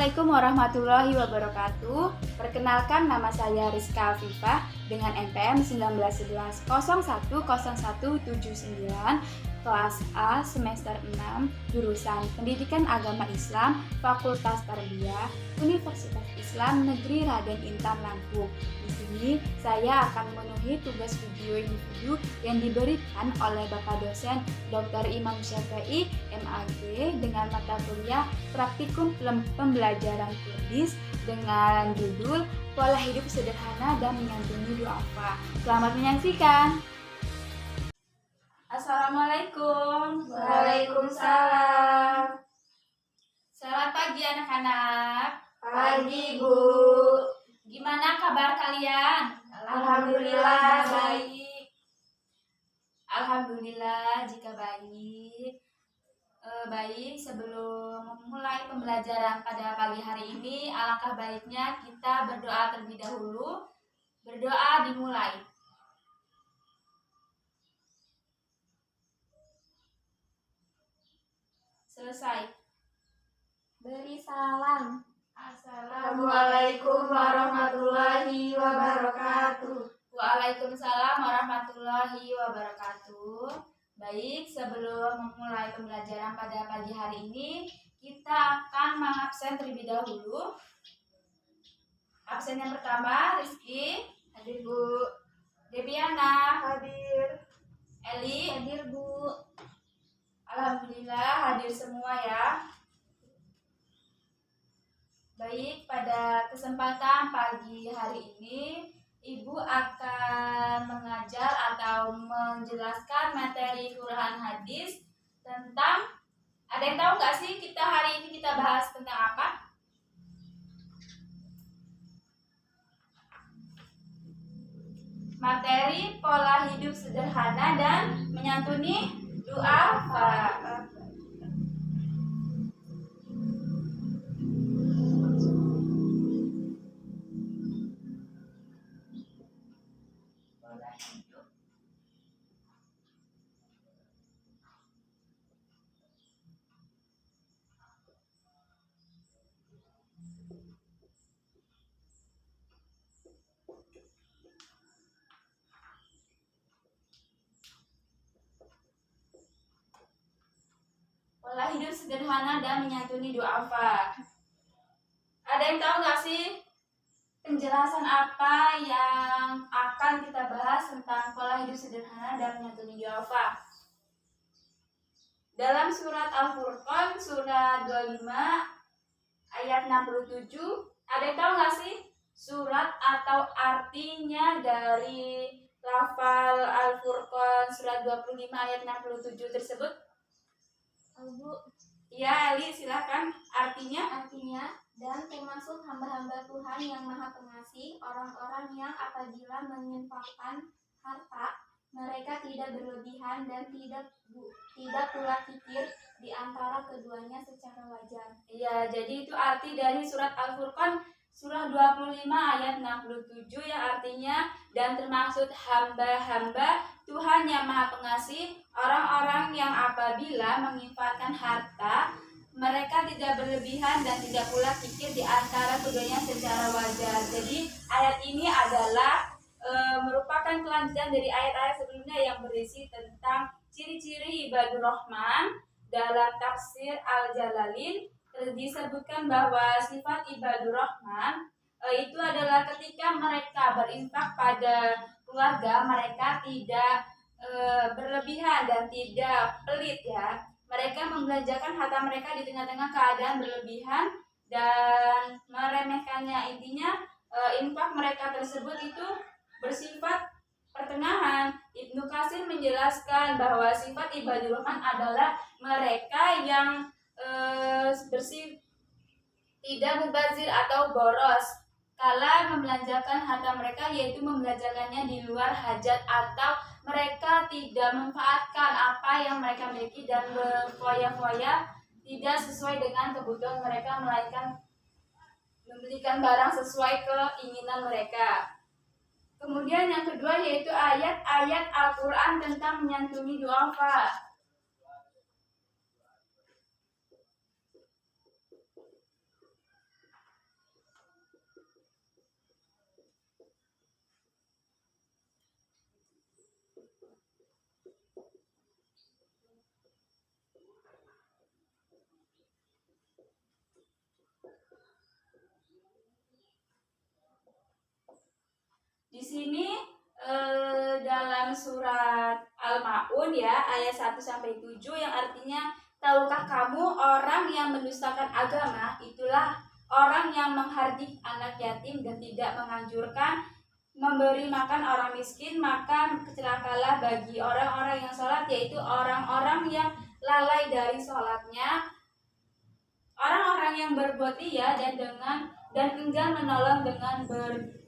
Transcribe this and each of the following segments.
Assalamualaikum warahmatullahi wabarakatuh. Perkenalkan, nama saya Rizka Afifah dengan NPM 1911010179, kelas A semester 6, jurusan Pendidikan Agama Islam, Fakultas Tarbiyah, Universitas Islam Negeri Raden Intan Lampung. Di sini saya akan memenuhi tugas video individu yang diberikan oleh Bapak dosen Dr. Imam Syafi'i, MAG, dengan mata kuliah Praktikum Pembelajaran Kurdis dengan judul Pola Hidup Sederhana dan Menyantuni Du'afa. Selamat menyaksikan. Assalamualaikum. Waalaikumsalam. Selamat pagi anak-anak. Pagi, Bu. Gimana kabar kalian? Alhamdulillah baik. Alhamdulillah jika baik. Baik, sebelum memulai pembelajaran pada pagi hari ini, alangkah baiknya kita berdoa terlebih dahulu. Berdoa dimulai. Selesai. Beri salam. Assalamualaikum warahmatullahi wabarakatuh. Waalaikumsalam warahmatullahi wabarakatuh. Baik, sebelum memulai pembelajaran pada pagi hari ini, kita akan mengabsen terlebih dahulu. Absen yang pertama, Rizky. Hadir, Bu. Debiana. Hadir. Eli. Hadir, Bu. Alhamdulillah hadir semua ya. Baik, pada kesempatan pagi hari ini, Ibu akan mengajar atau menjelaskan materi Quran hadis tentang, ada yang tahu nggak sih kita hari ini kita bahas tentang apa? Materi pola hidup sederhana dan menyantuni du'afa. Pola hidup sederhana dan menyantuni du'afa. Ada yang tahu nggak sih penjelasan apa yang akan kita bahas tentang pola hidup sederhana dan menyantuni du'afa? Dalam surat Al-Furqan, surat 25, ayat 67, ada yang tahu nggak sih surat atau artinya dari lafal Al-Furqan surat 25 ayat 67 tersebut? Bu, Ya, Eli, silakan. Artinya? dan termasuk hamba-hamba Tuhan yang Maha Pengasih, orang-orang yang apabila menginfakkan harta, mereka tidak berlebihan dan tidak pula kikir di antara keduanya secara wajar. Ya, jadi itu arti dari surat Al-Furqan surah 25 ayat 67 yang artinya dan termaksud hamba-hamba Tuhan yang Maha Pengasih, orang-orang yang apabila menginfakkan harta, mereka tidak berlebihan dan tidak pula kikir di antara keduanya secara wajar. Jadi ayat ini adalah merupakan kelanjutan dari ayat-ayat sebelumnya yang berisi tentang ciri-ciri ibadur rahman. Dalam tafsir Al-Jalalain disebutkan bahwa sifat ibadur rahman itu adalah ketika mereka berinfak pada keluarga, mereka tidak berlebihan dan tidak pelit ya. Mereka membelanjakan harta mereka di tengah-tengah keadaan berlebihan dan meremehkannya. Intinya infak mereka tersebut itu bersifat pertengahan. Ibnu Katsir menjelaskan bahwa sifat ibadur rahman adalah mereka yang bersih, tidak mubazir atau boros kala membelanjakan harta mereka, yaitu membelanjakannya di luar hajat atau mereka tidak memanfaatkan apa yang mereka miliki dan berfoya-foya tidak sesuai dengan kebutuhan mereka, melainkan membelikan barang sesuai keinginan mereka. Kemudian yang kedua yaitu ayat-ayat Al-Quran tentang menyantuni du'afa. sini dalam surat Al-Maun ya ayat 1 sampai 7 yang artinya, tahukah kamu orang yang mendustakan agama itulah orang yang menghardik anak yatim dan tidak menganjurkan memberi makan orang miskin, maka kecelakalah bagi orang-orang yang sholat, yaitu orang-orang yang lalai dari sholatnya, orang-orang yang berbuat ria dan enggan menolong dengan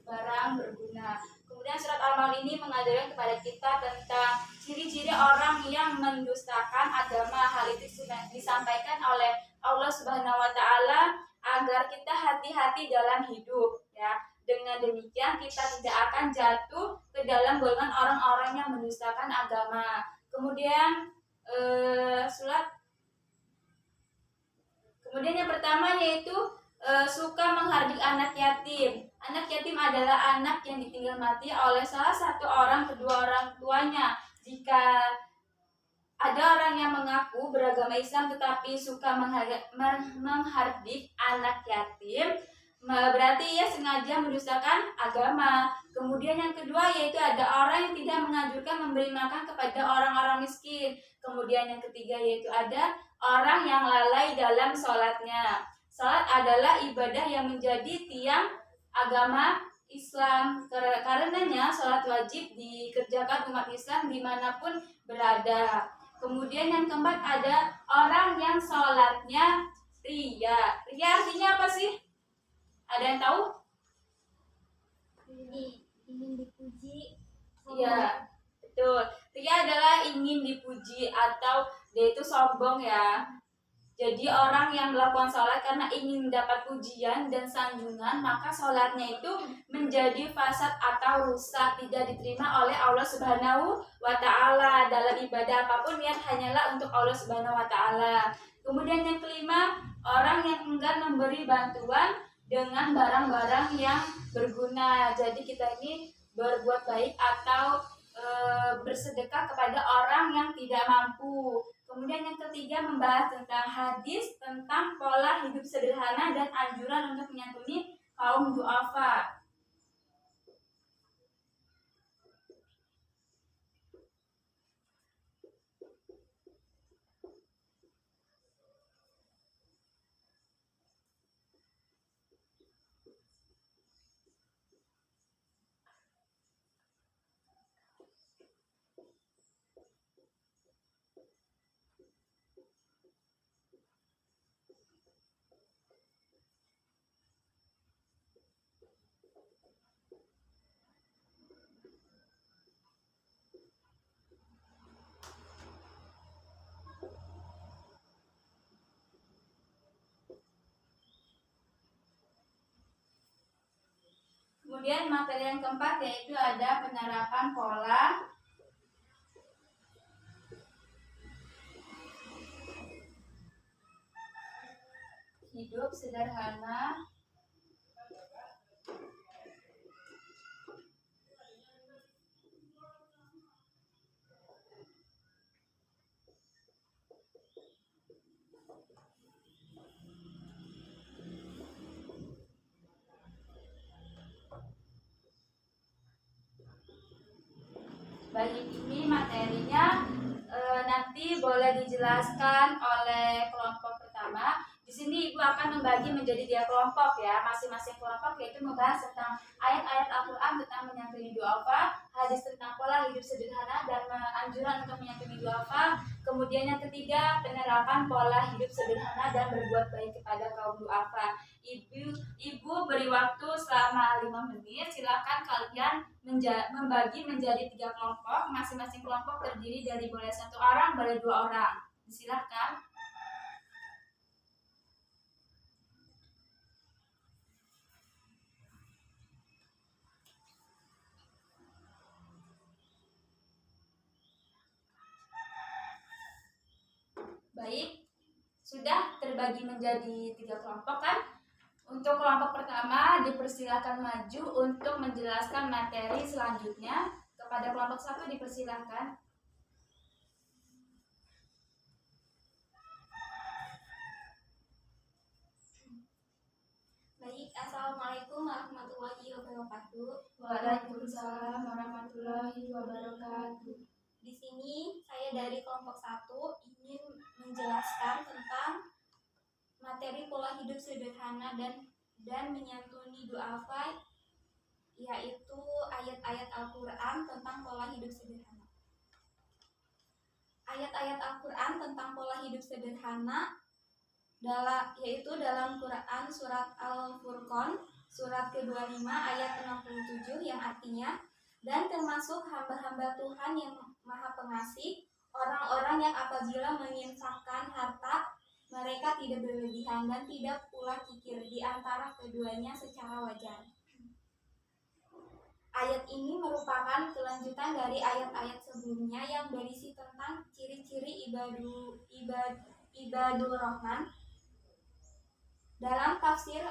barang berguna. Kemudian surat Al-Maun ini mengajarkan kepada kita tentang ciri-ciri orang yang mendustakan agama. Hal itu sudah disampaikan oleh Allah Subhanahu wa taala agar kita hati-hati dalam hidup ya. Dengan demikian kita tidak akan jatuh ke dalam golongan orang-orang yang mendustakan agama. Kemudian yang pertama yaitu suka menghardik anak yatim. Anak yatim adalah anak yang ditinggal mati oleh salah satu kedua orang tuanya. Jika ada orang yang mengaku beragama Islam tetapi suka menghardik anak yatim, berarti ia sengaja mendustakan agama. Kemudian yang kedua yaitu ada orang yang tidak menganjurkan memberi makan kepada orang-orang miskin. Kemudian yang ketiga yaitu ada orang yang lalai dalam sholatnya. Sholat adalah ibadah yang menjadi tiang agama Islam. Karenanya sholat wajib dikerjakan umat Islam dimanapun berada. Kemudian yang keempat ada orang yang sholatnya ria. Ria artinya apa sih? Ada yang tahu? Ingin dipuji. Iya, betul. Ria adalah ingin dipuji atau dia itu sombong ya. Jadi orang yang melakukan sholat karena ingin mendapat pujian dan sanjungan, maka sholatnya itu menjadi fasad atau rusak, tidak diterima oleh Allah Subhanahu wa taala. Dalam ibadah apapun niat hanyalah untuk Allah Subhanahu wa taala. Kemudian yang kelima, orang yang enggan memberi bantuan dengan barang-barang yang berguna. Jadi kita ini berbuat baik atau bersedekah kepada orang yang tidak mampu. Kemudian yang ketiga membahas tentang hadis tentang pola hidup sederhana dan anjuran untuk menyantuni kaum duafa. Kemudian materi yang keempat yaitu ada penerapan pola hidup sederhana Baik, ini materinya nanti boleh dijelaskan oleh kelompok pertama. Di sini Ibu akan membagi menjadi 3 kelompok ya. Masing-masing kelompok yaitu membahas tentang ayat-ayat Al-Qur'an tentang menyantuni duafa, hadis tentang pola hidup sederhana dan anjuran untuk menyantuni duafa. Kemudian yang ketiga, penerapan pola hidup sederhana dan berbuat baik kepada kaum duafa. Ibu beri waktu selama 5 menit. Silakan kalian membagi menjadi 3 kelompok. Masing-masing kelompok terdiri dari boleh 1 orang, boleh 2 orang. Silakan. Baik, sudah terbagi menjadi 3 kelompok kan? Untuk kelompok pertama dipersilakan maju untuk menjelaskan materi selanjutnya. Kepada kelompok 1 dipersilakan. Baik, Assalamualaikum warahmatullahi wabarakatuh. wabarakatuh. Waalaikumsalam warahmatullahi wabarakatuh. Di sini saya dari kelompok 1 ingin menjelaskan tentang materi pola hidup sederhana dan menyantuni duafa, yaitu ayat-ayat Al-Quran tentang pola hidup sederhana. Ayat-ayat Al-Quran tentang pola hidup sederhana yaitu dalam Quran surat Al-Furqan surat ke-25 ayat 67 yang artinya, dan termasuk hamba-hamba Tuhan yang Maha Pengasih, orang-orang yang apabila menginfakkan harta, mereka tidak berlebihan dan tidak pula kikir di antara keduanya secara wajar. Ayat ini merupakan kelanjutan dari ayat-ayat sebelumnya yang berisi tentang ciri-ciri ibadur Rahman. Dalam tafsir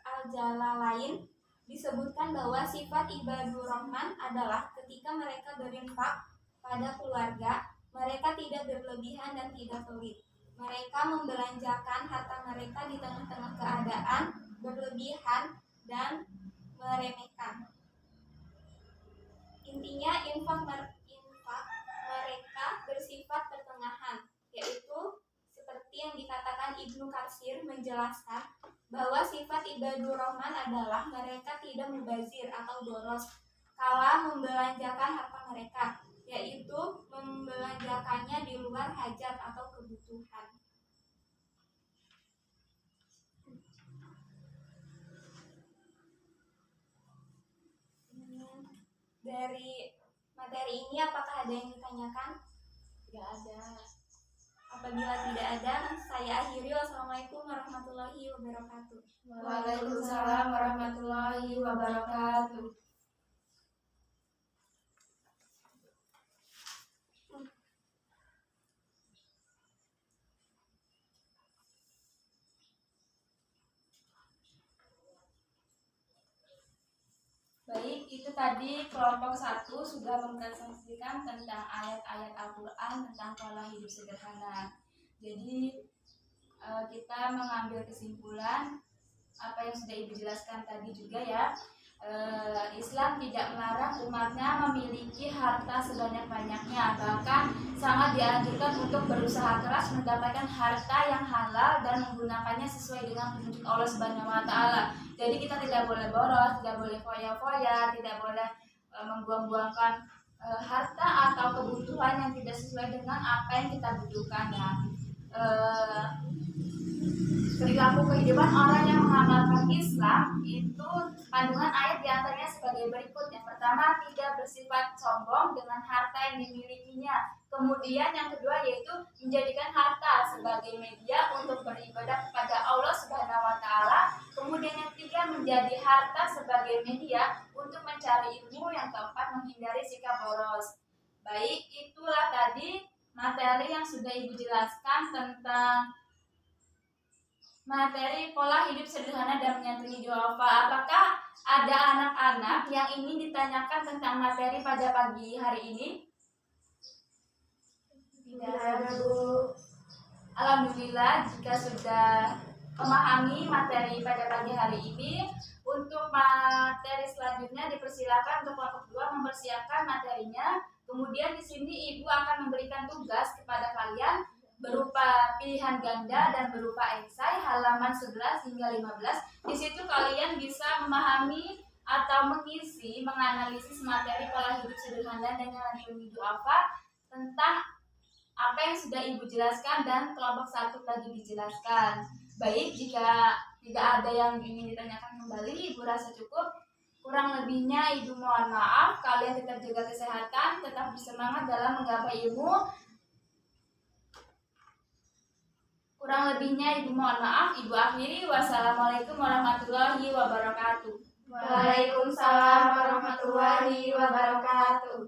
Al-Jalalain disebutkan bahwa sifat ibadur Rahman adalah ketika mereka berinfak pada keluarga, mereka tidak berlebihan dan tidak pelit. Mereka membelanjakan harta mereka di tengah-tengah keadaan berlebihan dan meremehkan. Intinya infak mereka bersifat pertengahan, yaitu seperti yang dikatakan Ibnu Katsir menjelaskan bahwa sifat ibadur Rahman adalah mereka tidak mubazir atau boros kala membelanjakan harta mereka, yaitu membelanjakannya di luar hajat atau kebutuhan. Dari materi ini apakah ada yang ditanyakan? Tidak ada. Apabila tidak ada, saya akhiri. Wassalamualaikum warahmatullahi wabarakatuh. Waalaikumsalam warahmatullahi wabarakatuh. Baik, itu tadi kelompok 1 sudah mempresentasikan tentang ayat-ayat Al-Quran tentang pola hidup sederhana. Jadi kita mengambil kesimpulan apa yang sudah Ibu jelaskan tadi juga ya. Islam tidak melarang umatnya memiliki harta sebanyak-banyaknya, bahkan sangat dianjurkan untuk berusaha keras mendapatkan harta yang halal dan menggunakannya sesuai dengan petunjuk Allah Subhanahu wa Ta'ala. Jadi kita tidak boleh boros, tidak boleh foya-foya, tidak boleh membuang-buangkan harta atau kebutuhan yang tidak sesuai dengan apa yang kita butuhkan ya. Perilaku kehidupan orang yang mengamalkan Islam itu kandungan ayat diantaranya sebagai berikut. Yang pertama, tidak bersifat sombong dengan harta yang dimilikinya. Kemudian yang kedua yaitu menjadikan harta sebagai media untuk beribadah kepada Allah Subhanahu wa Ta'ala. Kemudian yang ketiga, menjadi harta sebagai media untuk mencari ilmu. Yang keempat, menghindari sikap boros. Baik, itulah tadi materi yang sudah Ibu jelaskan tentang materi pola hidup sederhana dan menyantuni duafa. Apakah ada anak-anak yang ingin ditanyakan tentang materi pada pagi hari ini? Tidak ada, Bu. Alhamdulillah jika sudah memahami materi pada pagi hari ini. Untuk materi selanjutnya dipersilakan untuk kelompok 2 mempersiapkan materinya. Kemudian di sini Ibu akan memberikan tugas kepada kalian berupa pilihan ganda dan berupa esai halaman 11 hingga 15. Di situ kalian bisa memahami atau mengisi, menganalisis materi pola hidup sederhana dengan menyantuni duafa tentang apa yang sudah Ibu jelaskan dan kelompok 1 tadi dijelaskan. Baik, jika tidak ada yang ingin ditanyakan kembali, Ibu rasa cukup. Kurang lebihnya Ibu mohon maaf. Kalian tetap jaga kesehatan, tetap bersemangat dalam menggapai ilmu. Kurang lebihnya Ibu mohon maaf. Ibu akhiri. Wassalamualaikum warahmatullahi wabarakatuh. Waalaikumsalam warahmatullahi wabarakatuh.